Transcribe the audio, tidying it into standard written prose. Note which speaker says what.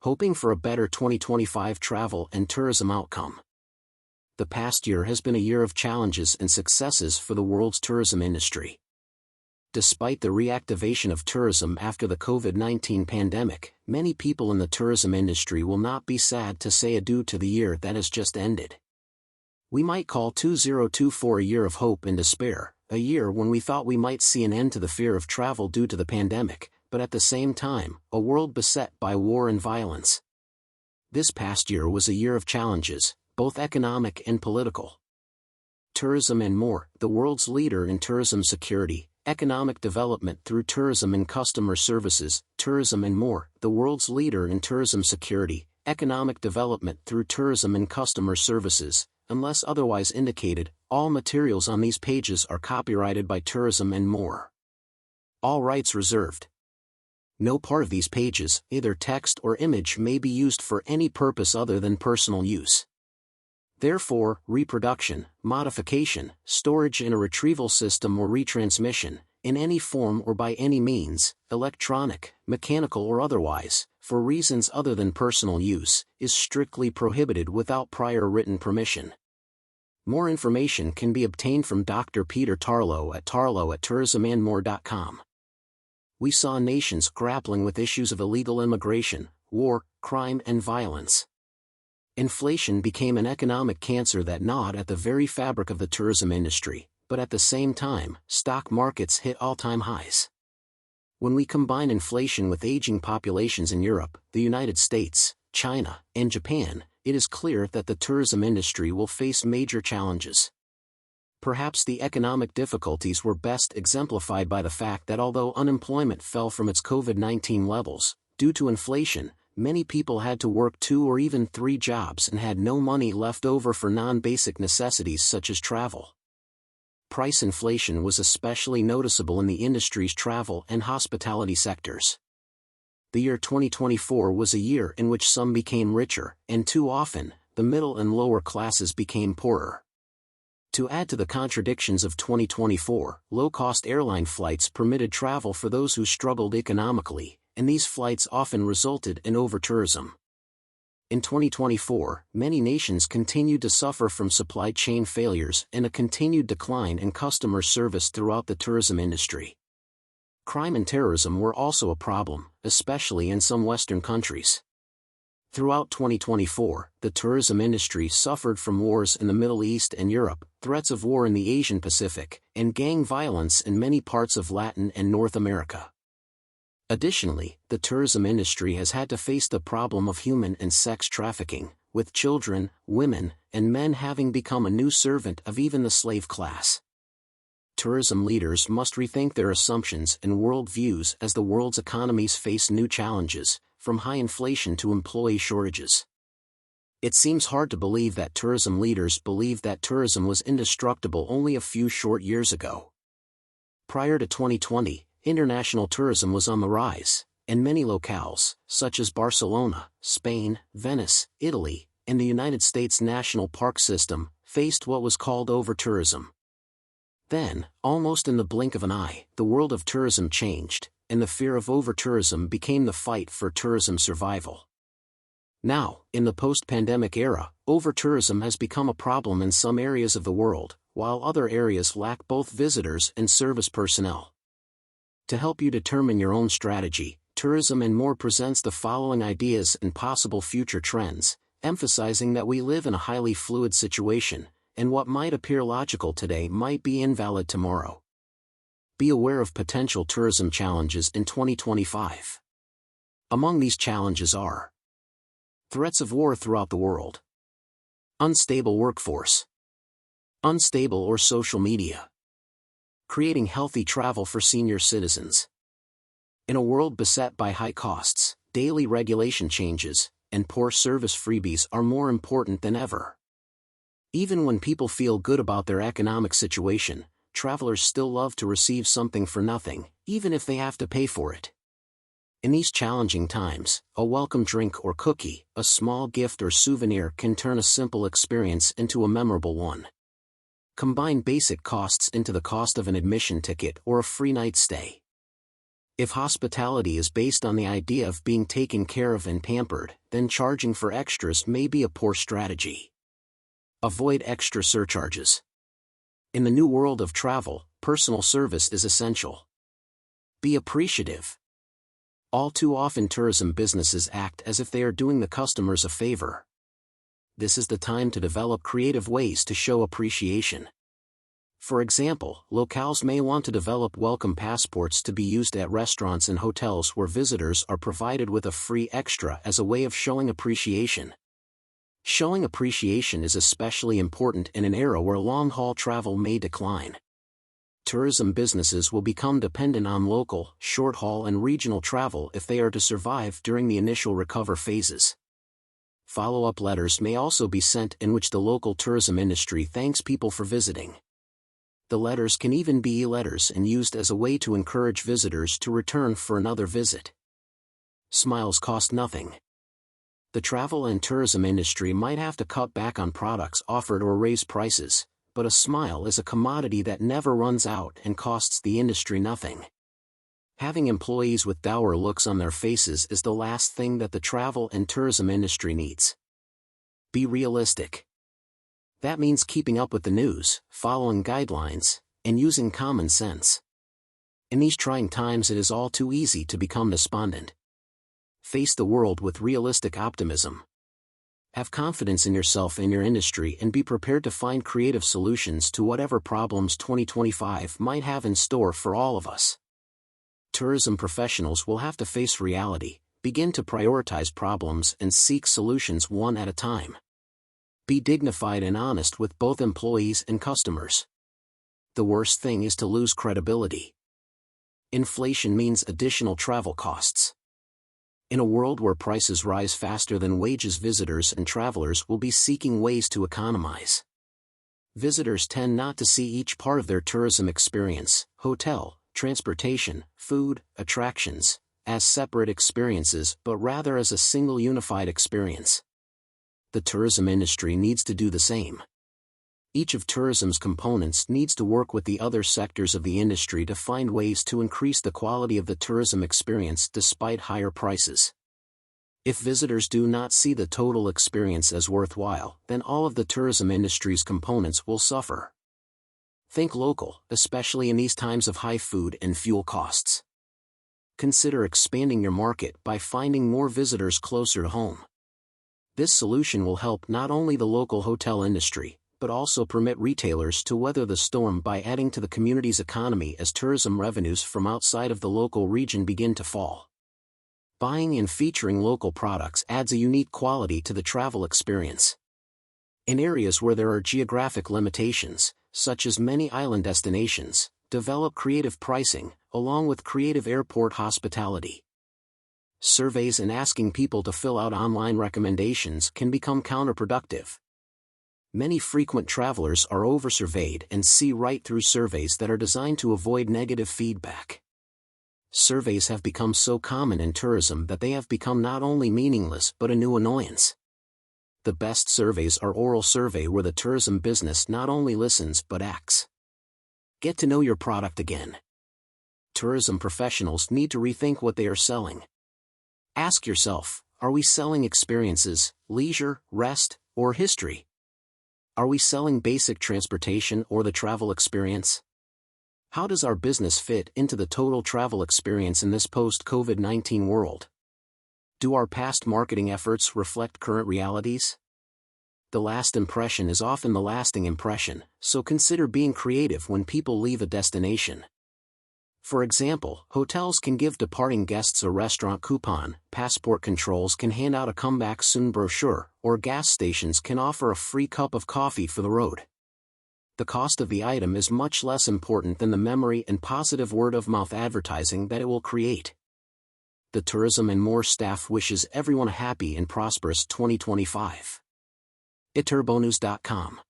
Speaker 1: hoping for a better 2025 travel and tourism outcome. The past year has been a year of challenges and successes for the world's tourism industry. Despite the reactivation of tourism after the COVID-19 pandemic, many people in the tourism industry will not be sad to say adieu to the year that has just ended. We might call 2024 a year of hope and despair, a year when we thought we might see an end to the fear of travel due to the pandemic, but at the same time, a world beset by war and violence. This past year was a year of challenges, both economic and political. Tourism and More, the world's leader in tourism security, economic development through tourism and customer services. Tourism and More, the world's leader in tourism security, economic development through tourism and customer services. Unless otherwise indicated, all materials on these pages are copyrighted by Tourism and More. All rights reserved. No part of these pages, either text or image, may be used for any purpose other than personal use. Therefore, reproduction, modification, storage in a retrieval system or retransmission, in any form or by any means, electronic, mechanical or otherwise, for reasons other than personal use, is strictly prohibited without prior written permission. More information can be obtained from Dr. Peter Tarlow at tourismandmore.com. We saw nations grappling with issues of illegal immigration, war, crime and violence. Inflation became an economic cancer that gnawed at the very fabric of the tourism industry, but at the same time, stock markets hit all-time highs. When we combine inflation with aging populations in Europe, the United States, China, and Japan, it is clear that the tourism industry will face major challenges. Perhaps the economic difficulties were best exemplified by the fact that although unemployment fell from its COVID-19 levels, due to inflation, many people had to work 2 or even 3 jobs and had no money left over for non-basic necessities such as travel. Price inflation was especially noticeable in the industry's travel and hospitality sectors. The year 2024 was a year in which some became richer, and too often, the middle and lower classes became poorer. To add to the contradictions of 2024, low-cost airline flights permitted travel for those who struggled economically, and these flights often resulted in over-tourism. In 2024, many nations continued to suffer from supply chain failures and a continued decline in customer service throughout the tourism industry. Crime and terrorism were also a problem, especially in some Western countries. Throughout 2024, the tourism industry suffered from wars in the Middle East and Europe, threats of war in the Asian Pacific, and gang violence in many parts of Latin and North America. Additionally, the tourism industry has had to face the problem of human and sex trafficking, with children, women, and men having become a new servant of even the slave class. Tourism leaders must rethink their assumptions and worldviews as the world's economies face new challenges, from high inflation to employee shortages. It seems hard to believe that tourism leaders believed that tourism was indestructible only a few short years ago. Prior to 2020, international tourism was on the rise, and many locales, such as Barcelona, Spain, Venice, Italy, and the United States National Park System, faced what was called over-tourism. Then, almost in the blink of an eye, the world of tourism changed, and the fear of over-tourism became the fight for tourism survival. Now, in the post-pandemic era, over-tourism has become a problem in some areas of the world, while other areas lack both visitors and service personnel. To help you determine your own strategy, Tourism and More presents the following ideas and possible future trends, emphasizing that we live in a highly fluid situation, and what might appear logical today might be invalid tomorrow. Be aware of potential tourism challenges in 2025. Among these challenges are threats of war throughout the world, unstable workforce, unstable or social media, creating healthy travel for senior citizens. In a world beset by high costs, daily regulation changes, and poor service freebies are more important than ever. Even when people feel good about their economic situation, travelers still love to receive something for nothing, even if they have to pay for it. In these challenging times, a welcome drink or cookie, a small gift or souvenir can turn a simple experience into a memorable one. Combine basic costs into the cost of an admission ticket or a free night stay. If hospitality is based on the idea of being taken care of and pampered, then charging for extras may be a poor strategy. Avoid extra surcharges. In the new world of travel, personal service is essential. Be appreciative. All too often tourism businesses act as if they are doing the customers a favor. This is the time to develop creative ways to show appreciation. For example, locales may want to develop welcome passports to be used at restaurants and hotels where visitors are provided with a free extra as a way of showing appreciation. Showing appreciation is especially important in an era where long-haul travel may decline. Tourism businesses will become dependent on local, short-haul and regional travel if they are to survive during the initial recovery phases. Follow-up letters may also be sent in which the local tourism industry thanks people for visiting. The letters can even be e-letters and used as a way to encourage visitors to return for another visit. Smiles cost nothing. The travel and tourism industry might have to cut back on products offered or raise prices, but a smile is a commodity that never runs out and costs the industry nothing. Having employees with dour looks on their faces is the last thing that the travel and tourism industry needs. Be realistic. That means keeping up with the news, following guidelines, and using common sense. In these trying times, it is all too easy to become despondent. Face the world with realistic optimism. Have confidence in yourself and your industry and be prepared to find creative solutions to whatever problems 2025 might have in store for all of us. Tourism professionals will have to face reality, begin to prioritize problems and seek solutions one at a time. Be dignified and honest with both employees and customers. The worst thing is to lose credibility. Inflation means additional travel costs. In a world where prices rise faster than wages, visitors and travelers will be seeking ways to economize. Visitors tend not to see each part of their tourism experience, hotel, transportation, food, attractions, as separate experiences but rather as a single unified experience. The tourism industry needs to do the same. Each of tourism's components needs to work with the other sectors of the industry to find ways to increase the quality of the tourism experience despite higher prices. If visitors do not see the total experience as worthwhile, then all of the tourism industry's components will suffer. Think local, especially in these times of high food and fuel costs. Consider expanding your market by finding more visitors closer to home. This solution will help not only the local hotel industry, but also permit retailers to weather the storm by adding to the community's economy as tourism revenues from outside of the local region begin to fall. Buying and featuring local products adds a unique quality to the travel experience. In areas where there are geographic limitations, such as many island destinations, develop creative pricing, along with creative airport hospitality. Surveys and asking people to fill out online recommendations can become counterproductive. Many frequent travelers are oversurveyed and see right through surveys that are designed to avoid negative feedback. Surveys have become so common in tourism that they have become not only meaningless but a new annoyance. The best surveys are oral survey where the tourism business not only listens but acts. Get to know your product again. Tourism professionals need to rethink what they are selling. Ask yourself, are we selling experiences, leisure, rest, or history? Are we selling basic transportation or the travel experience? How does our business fit into the total travel experience in this post-COVID-19 world? Do our past marketing efforts reflect current realities? The last impression is often the lasting impression, so consider being creative when people leave a destination. For example, hotels can give departing guests a restaurant coupon, passport controls can hand out a comeback soon brochure, or gas stations can offer a free cup of coffee for the road. The cost of the item is much less important than the memory and positive word-of-mouth advertising that it will create. The Tourism and More staff wishes everyone a happy and prosperous 2025. iterbonews.com